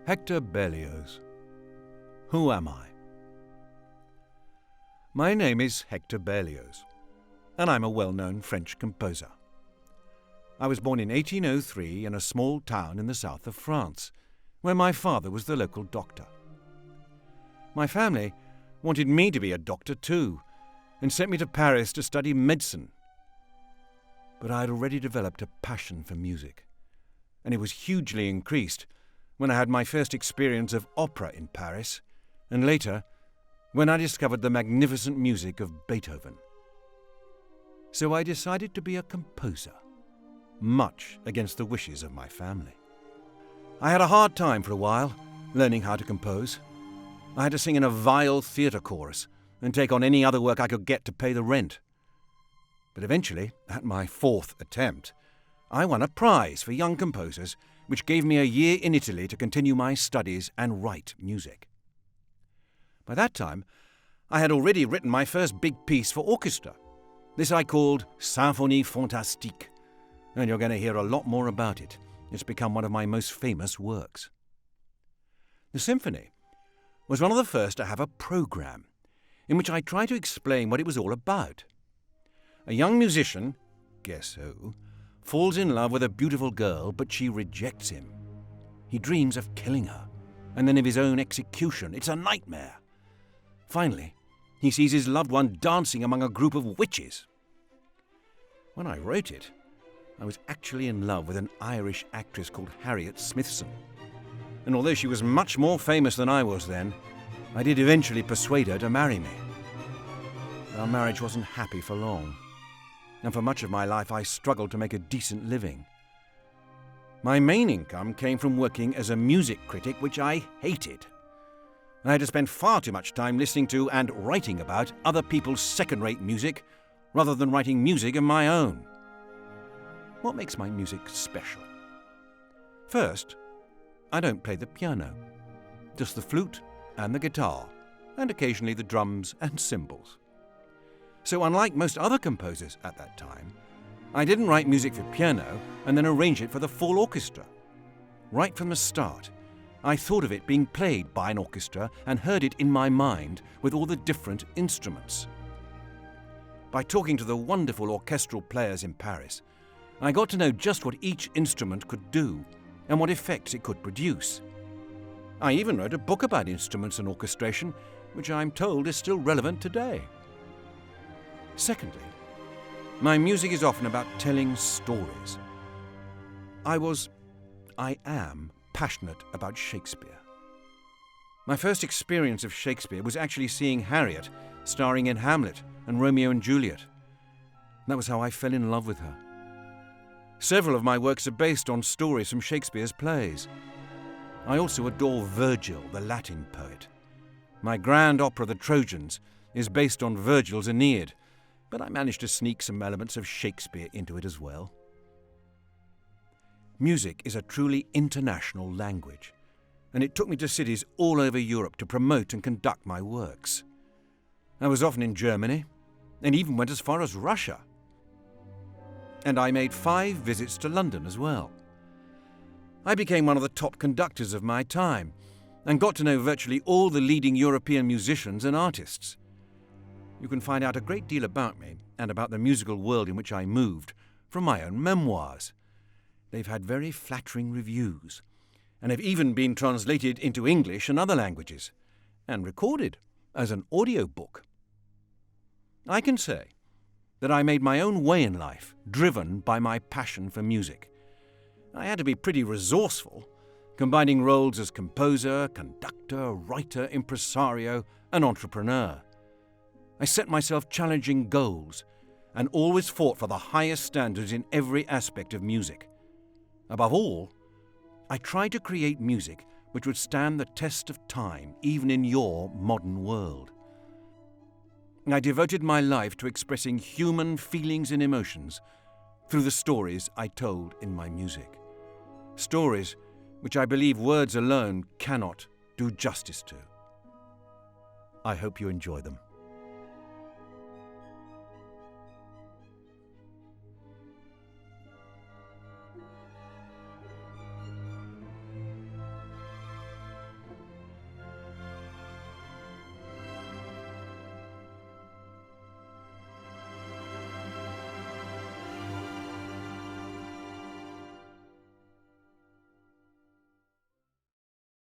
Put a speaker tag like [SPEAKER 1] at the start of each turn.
[SPEAKER 1] Hector Berlioz. Who am I? My name is Hector Berlioz, and I'm a well-known French composer. I was born in 1803 in a small town in the south of France, where my father was the local doctor. My family wanted me to be a doctor too, and sent me to Paris to study medicine. But I had already developed a passion for music, and it was hugely increased when I had my first experience of opera in Paris, and later when I discovered the magnificent music of Beethoven. So I decided to be a composer, much against the wishes of my family. I had a hard time for a while learning how to compose. I had to sing in a vile theatre chorus and take on any other work I could get to pay the rent. But eventually, at my fourth attempt, I won a prize for young composers, which gave me a year in Italy to continue my studies and write music. By that time, I had already written my first big piece for orchestra. This I called Symphonie Fantastique, and you're going to hear a lot more about it. It's become one of my most famous works. The symphony was one of the first to have a program in which I tried to explain what it was all about. A young musician, guess who, falls in love with a beautiful girl, but she rejects him. He dreams of killing her, and then of his own execution. It's a nightmare. Finally, he sees his loved one dancing among a group of witches. When I wrote it, I was actually in love with an Irish actress called Harriet Smithson. And although she was much more famous than I was then, I did eventually persuade her to marry me. Our marriage wasn't happy for long, and for much of my life I struggled to make a decent living. My main income came from working as a music critic, which I hated. I had to spend far too much time listening to and writing about other people's second-rate music rather than writing music of my own. What makes my music special? First, I don't play the piano, just the flute and the guitar, and occasionally the drums and cymbals. So unlike most other composers at that time, I didn't write music for piano and then arrange it for the full orchestra. Right from the start, I thought of it being played by an orchestra and heard it in my mind with all the different instruments. By talking to the wonderful orchestral players in Paris, I got to know just what each instrument could do and what effects it could produce. I even wrote a book about instruments and orchestration, which I'm told is still relevant today. Secondly, my music is often about telling stories. I am passionate about Shakespeare. My first experience of Shakespeare was actually seeing Harriet starring in Hamlet and Romeo and Juliet. That was how I fell in love with her. Several of my works are based on stories from Shakespeare's plays. I also adore Virgil, the Latin poet. My grand opera, The Trojans, is based on Virgil's Aeneid, but I managed to sneak some elements of Shakespeare into it as well. Music is a truly international language, and it took me to cities all over Europe to promote and conduct my works. I was often in Germany, and even went as far as Russia. And I made 5 visits to London as well. I became one of the top conductors of my time, and got to know virtually all the leading European musicians and artists. You can find out a great deal about me and about the musical world in which I moved from my own memoirs. They've had very flattering reviews, and have even been translated into English and other languages, and recorded as an audiobook. I can say that I made my own way in life, driven by my passion for music. I had to be pretty resourceful, combining roles as composer, conductor, writer, impresario, and entrepreneur. I set myself challenging goals, and always fought for the highest standards in every aspect of music. Above all, I tried to create music which would stand the test of time, even in your modern world. I devoted my life to expressing human feelings and emotions through the stories I told in my music. Stories which I believe words alone cannot do justice to. I hope you enjoy them.